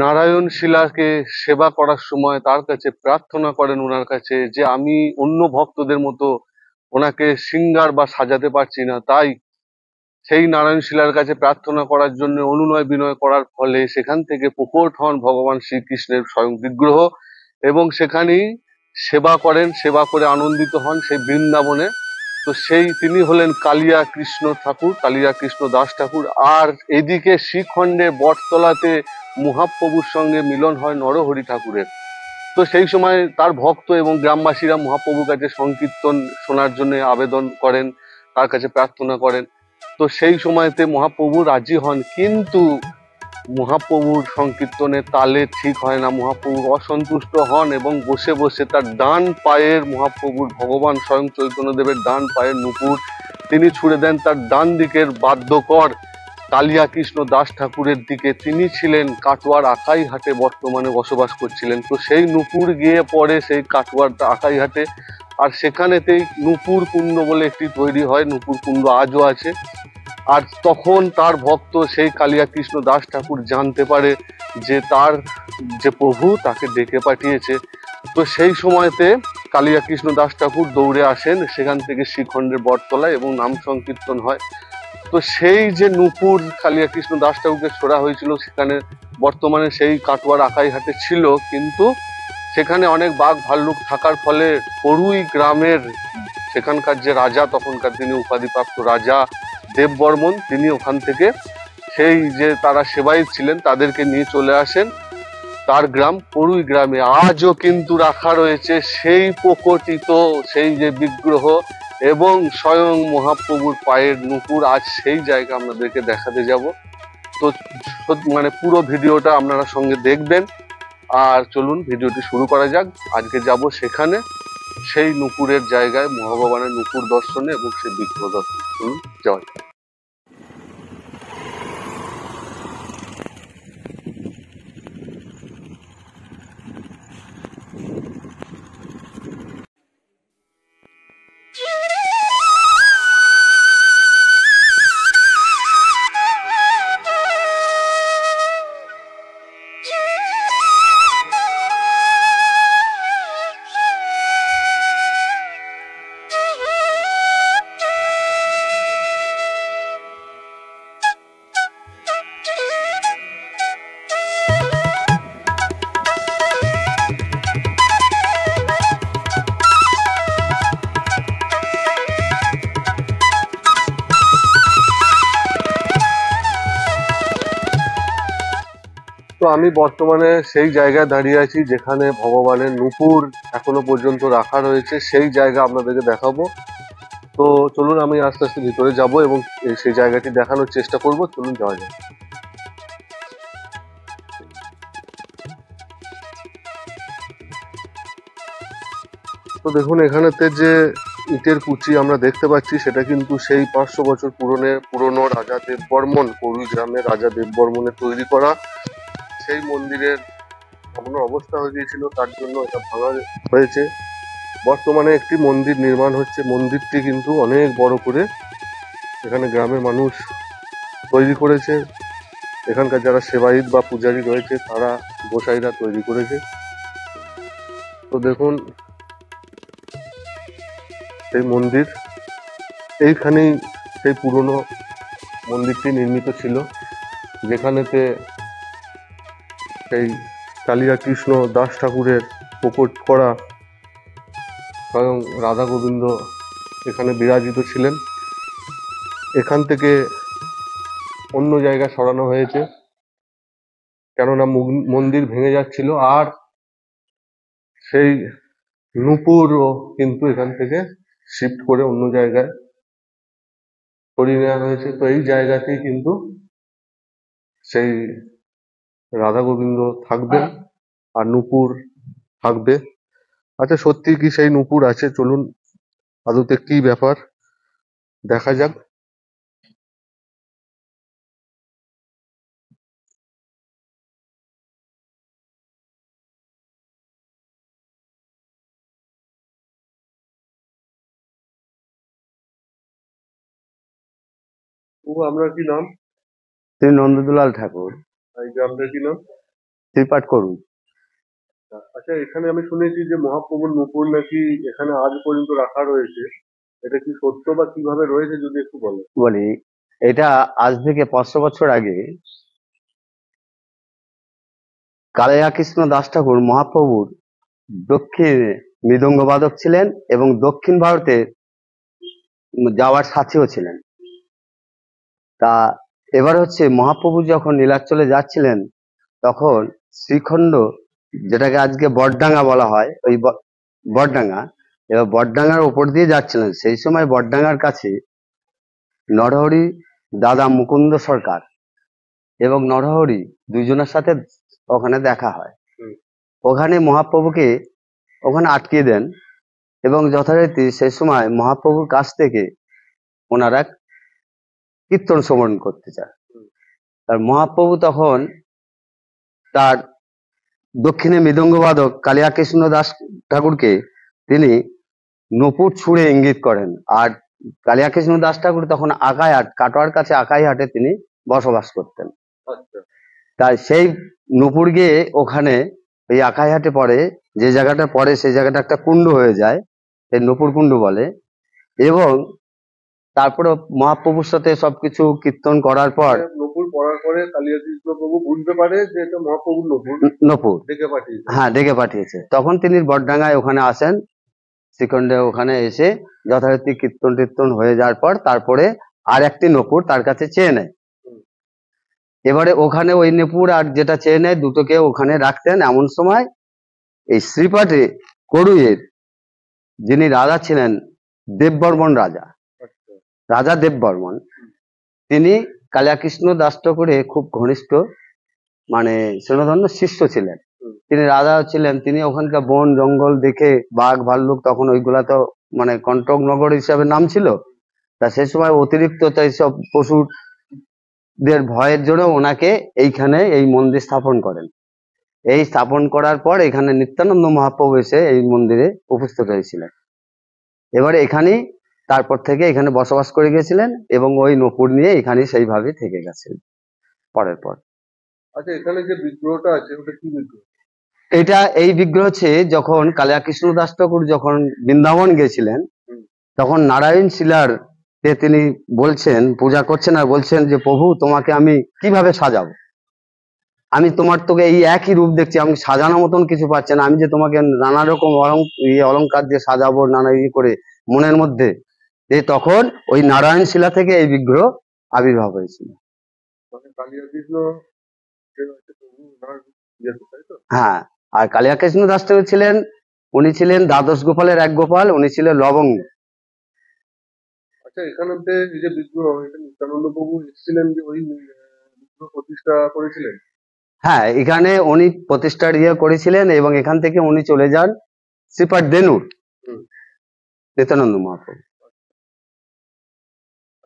নারায়ণ শিলাকে সেবা করার সময় তার কাছে প্রার্থনা করেন, ওনার কাছে যে আমি অন্য ভক্তদের মতো ওনাকে শৃঙ্গার বা সাজাতে পারছি না, তাই সেই নারায়ণ শিলার কাছে প্রার্থনা করার জন্য অনুনয় বিনয় করার ফলে সেখান থেকে প্রকট হন ভগবান শ্রীকৃষ্ণের স্বয়ং বিগ্রহ, এবং সেখানেই সেবা করেন, সেবা করে আনন্দিত হন সেই বৃন্দাবনে। তো সেই তিনি হলেন কালিয়া কৃষ্ণ ঠাকুর, কালিয়া কৃষ্ণ দাস ঠাকুর। আর এদিকে শ্রীখণ্ডে বটতলাতে মহাপ্রভুর সঙ্গে মিলন হয় নরহরি ঠাকুরের। তো সেই সময় তার ভক্ত এবং গ্রামবাসীরা মহাপ্রভুর কাছে সংকীর্তন শোনার জন্য আবেদন করেন, তার কাছে প্রার্থনা করেন। তো সেই সময়তে মহাপ্রভু রাজি হন, কিন্তু মহাপ্রভুর সংকীর্তনের তালে ঠিক হয় না। মহাপ্রভু অসন্তুষ্ট হন এবং বসে বসে তার ডান পায়ের, মহাপ্রভুর ভগবান স্বয়ং চৈতন্যদেবের ডান পায়ের নুপুর তিনি ছুড়ে দেন তার ডান দিকের বাদ্যকর কালিয়া কৃষ্ণ দাস ঠাকুরের দিকে। তিনি ছিলেন কাটোয়ার আকাইহাটে বর্তমানে বসবাস করছিলেন। তো সেই নুপুর গিয়ে পড়ে সেই কাটোয়ার আকাইহাটে, আর সেখানেতেই নুপুর কুণ্ড বলে একটি তৈরি হয়। নুপুর কুণ্ড আজও আছে। আর তখন তার ভক্ত সেই কালিয়া কৃষ্ণ দাস ঠাকুর জানতে পারে যে তার যে প্রভু তাকে ডেকে পাঠিয়েছে। তো সেই সময়তে কালিয়া কৃষ্ণ দাস ঠাকুর দৌড়ে আসেন সেখান থেকে শ্রীখণ্ডের বটতলায় এবং নাম সংকীর্তন হয়। তো সেই যে নূপুর কালিয়া কৃষ্ণ দাস ঠাকুরকে ছোড়া হয়েছিল সেখানে বর্তমানে সেই কাটোয়ার আকাইহাটে ছিল, কিন্তু সেখানে অনেক বাঘ ভাল্লুক থাকার ফলে পড়ুই গ্রামের সেখানকার যে রাজা, তখনকার দিনে উপাধিপ্রাপ্ত রাজা দেববর্মন, তিনি ওখান থেকে সেই যে তারা সেবায়িত ছিলেন তাদেরকে নিয়ে চলে আসেন তার গ্রাম পড়ুই গ্রামে। আজও কিন্তু রাখা রয়েছে সেই প্রকটিত সেই যে বিগ্রহ এবং স্বয়ং মহাপ্রভুর পায়ের নুপুর। আজ সেই জায়গা আপনাদেরকে দেখাতে যাব। তো মানে পুরো ভিডিওটা আপনারা সঙ্গে দেখবেন। আর চলুন ভিডিওটি শুরু করা যাক। আজকে যাব সেখানে, সেই নুপুরের জায়গায়, ভগবানের নুপুর দর্শনে এবং সেই বিগ্রহ দর্শনে। চলুন যাওয়া যাক। তো আমি বর্তমানে সেই জায়গায় দাঁড়িয়ে আছি যেখানে ভগবানের নুপুর এখনো পর্যন্ত রাখা রয়েছে, সেই জায়গা আপনাদেরকে দেখাবো। তো চলুন আমি আস্তে আস্তে ভিতরে যাব এবং সেই জায়গাটি দেখানোর চেষ্টা করব। চলুন যাওয়া যাক। তো দেখুন এখানেতে যে ইটের কুচি আমরা দেখতে পাচ্ছি সেটা কিন্তু সেই 500 বছর পুরনো রাজা দেববর্মন, পৌরী গ্রামের রাজা দেববর্মনের তৈরি করা সেই মন্দিরের এমন অবস্থা হয়ে গিয়েছিল, তার জন্য এটা ভাঙা হয়েছে। বর্তমানে একটি মন্দির নির্মাণ হচ্ছে। মন্দিরটি কিন্তু অনেক বড় করে এখানে গ্রামের মানুষ তৈরি করেছে। এখানকার যারা সেবায়িত বা পূজারী রয়েছে তারা, গোসাইরা তৈরি করেছে। তো দেখুন সেই মন্দির, এইখানেই সেই পুরনো মন্দিরটি নির্মিত ছিল, যেখানেতে সেই কালিয়া কৃষ্ণ দাস ঠাকুরের প্রকট করা স্বয়ং রাধা গোবিন্দ এখানে বিরাজিত ছিলেন। এখান থেকে অন্য জায়গায় সরানো হয়েছে কেননা মন্দির ভেঙে যাচ্ছিল, আর সেই নূপুরও কিন্তু এখান থেকে শিফট করে অন্য জায়গায় সরিয়ে নেওয়া হয়েছে। তো এই জায়গাতেই কিন্তু সেই রাধা গোবিন্দ থাকবেন আর নূপুর থাকবে। আচ্ছা, সত্যি কি সেই নূপুর আছে? চলুন আদতে কি ব্যাপার দেখা যাক। ও, আপনার কি নাম? শ্রী নন্দদুলাল ঠাকুর। এই গ্রামটার কি নাম? শ্রীপাঠ করুন। আচ্ছা, এখানে আমি শুনেছি যে মহাপ্রভুর নূপুর নাকি এখানে আজ পর্যন্ত রাখা রয়েছে, এটা কি সত্য বা কিভাবে রয়েছে যদি একটু বলেন। বলি, এটা আজ থেকে 500 বছর আগে কালিয়া কৃষ্ণ দাস ঠাকুর মহাপ্রভুর দক্ষিণে মৃদঙ্গবাদক ছিলেন এবং দক্ষিণ ভারতে যাওয়ার সাথীও ছিলেন। তা এবার হচ্ছে মহাপ্রভু যখন নীলাচলে যাচ্ছিলেন তখন শ্রীখণ্ড, যেটাকে আজকে বটডাঙ্গা বলা হয়, ওই বটডাঙ্গা, এবার বটডাঙ্গার উপর দিয়ে যাচ্ছিলেন। সেই সময় বটডাঙ্গার কাছে নরহরি দাদা মুকুন্দ সরকার এবং নরহরি দুইজনের সাথে ওখানে দেখা হয়। ওখানে মহাপ্রভুকে ওখানে আটকিয়ে দেন এবং যথারীতি সেই সময় মহাপ্রভুর কাছ থেকে ওনারা কীর্তন শ্রবণ করতে চায়। আর মহাপ্রভু তখন তার দক্ষিণে মৃদঙ্গবাদক কালিয়া কৃষ্ণ দাস ঠাকুরকে তিনি নূপুর ছুঁড়ে ইঙ্গিত করেন। আর কালিয়া কৃষ্ণ দাস ঠাকুর তখন আকাইহাট, কাটোয়ার কাছে আকাইহাটে তিনি বসবাস করতেন। তাই সেই নূপুর গিয়ে ওখানে ওই আকাইহাটে পরে, যে জায়গাটা পরে সেই জায়গাটা একটা কুণ্ড হয়ে যায়, এই নূপুর কুণ্ড বলে। এবং তারপরে মহাপ্রভুর সাথে সবকিছু কীর্তন করার পর নূপুর পড়ার পরে কালিয়া কৃষ্ণ প্রভু বুঝতে পারে যে এটা মহাপ্রভুর নূপুর ডেকে পাঠিয়েছে। হ্যাঁ, ডেকে পাঠিয়েছে। তখন তিনি বটডাঙ্গায় ওখানে আসেন, শ্রীখণ্ডে ওখানে এসে যথারীতি কীর্তন টীর্তন হয়ে যাওয়ার পর তারপরে আর একটি নূপুর তার কাছে চেয়ে নেয়। এবারে ওখানে ওই নূপুর আর যেটা চেয়ে নেয় দুটোকে ওখানে রাখতেন। এমন সময় এই শ্রীপাঠে করুয়ের যিনি রাজা ছিলেন, দেববর্মন রাজা, রাজা দেববর্মন, তিনি কালিয়া কৃষ্ণ দাস ঠাকুরে খুব ঘনিষ্ঠ, মানে স্নেহধন্য শিষ্য ছিলেন। তিনি রাজা ছিলেন, তিনি ওখানকার বন জঙ্গল দেখে বাঘ ভাল্লুক, তখন ওইগুলা তো মানে কণ্টকনগর হিসাবে নাম ছিল, তা সেই সময় অতিরিক্ত এইসব পশুদের ভয়ের জন্য ওনাকে এইখানে এই মন্দির স্থাপন করেন। এই স্থাপন করার পর এখানে নিত্যানন্দ মহাপ্রভু এসে এই মন্দিরে উপস্থিত হয়েছিলেন। এবারে এখানেই তারপর থেকে এখানে বসবাস করে গেছিলেন এবং ওই নূপুর নিয়ে এখানে সেইভাবে থেকে গেছেন পরের পর। আচ্ছা, এখানে যে বিগ্রহটা আছে ওটা কি বিগ্রহ? এটা এই বিগ্রহ হচ্ছে যখন কালিয়া কৃষ্ণ দাস ঠাকুর যখন বৃন্দাবন গেছিলেন তখন নারায়ণ শিলার তিনি বলছেন, পূজা করছেন আর বলছেন যে প্রভু তোমাকে আমি কিভাবে সাজাবো, আমি তোকে এই একই রূপ দেখছি, আমি সাজানো মতন কিছু পাচ্ছি না, আমি যে তোমাকে নানা রকম অলংকার দিয়ে সাজাবো নানা করে মনের মধ্যে, যে তখন ওই নারায়ণ শিলা থেকে এই বিগ্রহ আবির্ভাব হয়েছিল। হ্যাঁ, আর কালিয়া কৃষ্ণ দাস ঠাকুর ছিলেন, উনি ছিলেন দ্বাদশ গোপালের এক গোপাল, উনি ছিলেন লবঙ্গ। আচ্ছা, এখানে যে বিগ্রহ, এটা নিত্যানন্দ প্রভু এসেছিলেন যে ওই বিগ্রহ প্রতিষ্ঠা করেছিলেন? হ্যাঁ, এখানে উনি প্রতিষ্ঠার করেছিলেন এবং এখান থেকে উনি চলে যান শ্রীপাঠ দেনুর নিত্যানন্দ মহাপ্রভু।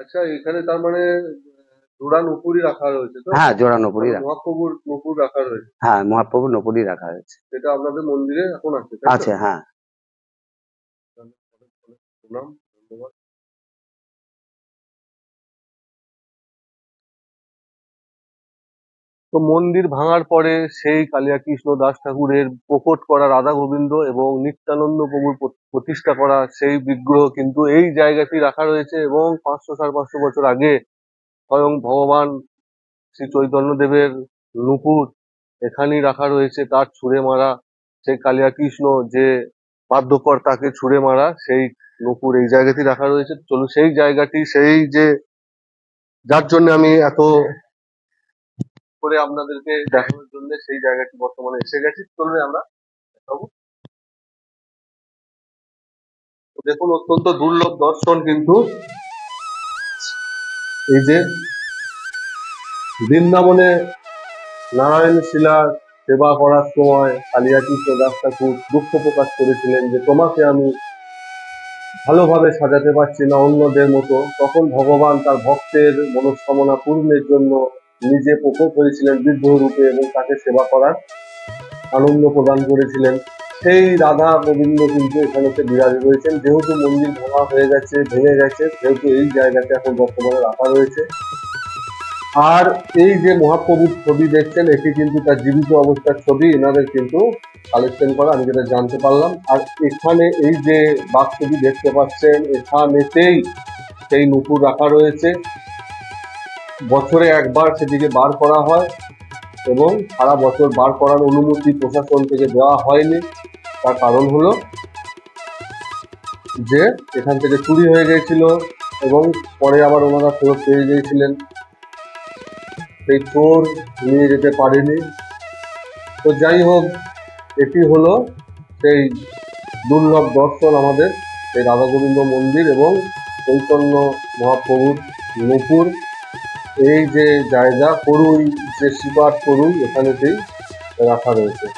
আচ্ছা, এখানে তার মানে জোড়া নূপুরই রাখা রয়েছে তো? হ্যাঁ, জোড়া নূপুরই, মহাপ্রভুর নূপুর রাখা রয়েছে। হ্যাঁ, মহাপ্রভুর নূপুরই রাখা হয়েছে। সেটা আপনাদের মন্দিরে এখন আছে? আছে, হ্যাঁ। ধন্যবাদ। তো মন্দির ভাঙার পরে সেই কালিয়া কৃষ্ণ দাস ঠাকুরের প্রকট করা রাধা গোবিন্দ এবং নিত্যানন্দ প্রভুর প্রতিষ্ঠা করা সেই বিগ্রহ কিন্তু এই জায়গাটি রাখা রয়েছে এবং 500-550 বছর আগে স্বয়ং ভগবান শ্রী চৈতন্য দেবের নূপুর এখানেই রাখা রয়েছে। তার ছুঁড়ে মারা সেই কালিয়া কৃষ্ণ যে বাদ্যকর, তাকে ছুঁড়ে মারা সেই নূপুর এই জায়গাটি রাখা রয়েছে। চলুন সেই জায়গাটি, সেই যে যার জন্য আমি এত করে আপনাদেরকে দেখানোর জন্য সেই জায়গাটি বর্তমানে এসে গেছি, চলুন আমরা দেখাবো। দেখুন, অত্যন্ত দুর্লভ দর্শন কিন্তু এই যে বৃন্দাবনে নারায়ণ শিলার সেবা করার সময় কালিয়া কৃষ্ণ দাস ঠাকুর দুঃখ প্রকাশ করেছিলেন যে তোমাকে আমি ভালোভাবে সাজাতে পারছি না অন্যদের মতো। তখন ভগবান তার ভক্তের মনস্কামনা পূর্ণের জন্য নিজে প্রকট হয়েছিলেন বৃদ্ধ রূপে এবং তাকে সেবা করার আনন্দ প্রদান করেছিলেন। সেই রাধা গোবিন্দ কিন্তু এখানে বিরাজ রয়েছেন। যেহেতু মন্দির ভেঙে গেছে, সেহেতু এই জায়গাতে এখন বর্তমানে রাখা রয়েছে। আর এই যে মহাপ্রভুর ছবি দেখছেন, এটি কিন্তু তার জীবিত অবস্থার ছবি, এনাদের কিন্তু কালেকশন করা, আমি যেটা জানতে পারলাম। আর এখানে এই যে বাক্সটি দেখতে পাচ্ছেন, এখানেতেই সেই নুপুর রাখা রয়েছে। বছরে একবার সেটিকে বার করা হয় এবং সারা বছর বার করার অনুমতি প্রশাসন থেকে দেওয়া হয়নি। তার কারণ হলো যে এখান থেকে চুরি হয়ে গিয়েছিল এবং পরে আবার ওনারা ফেরত পেয়ে গিয়েছিলেন, সেই চোর নিয়ে যেতে পারেনি। তো যাই হোক, এটি হলো সেই দুর্লভ দর্শন আমাদের সেই রাধা গোবিন্দ মন্দির এবং চৈতন্য মহাপ্রভুর নূপুর। এই যে জায়গা করুই, যে শিকার করুই, এখানেতেই রাখা রয়েছে।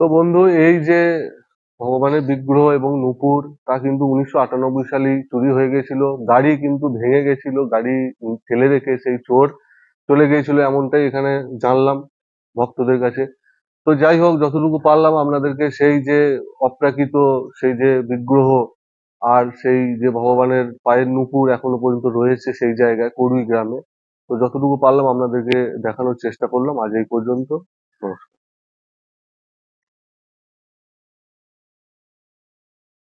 তো বন্ধু, এই যে ভগবানের বিগ্রহ এবং নূপুর, তা কিন্তু 1998 সালেই চুরি হয়ে গেছিল। গাড়ি কিন্তু ভেঙে গেছিল, গাড়ি ফেলে রেখে সেই চোর চলে গিয়েছিল, এমনটাই এখানে জানলাম ভক্তদের কাছে। তো যাই হোক, যতটুকু পারলাম আপনাদেরকে সেই যে অপ্রাকৃত সেই যে বিগ্রহ আর সেই যে ভগবানের পায়ের নূপুর এখনো পর্যন্ত রয়েছে সেই জায়গায় করুই গ্রামে, তো যতটুকু পারলাম আপনাদেরকে দেখানোর চেষ্টা করলাম। আজ এই পর্যন্ত। নমস্কার।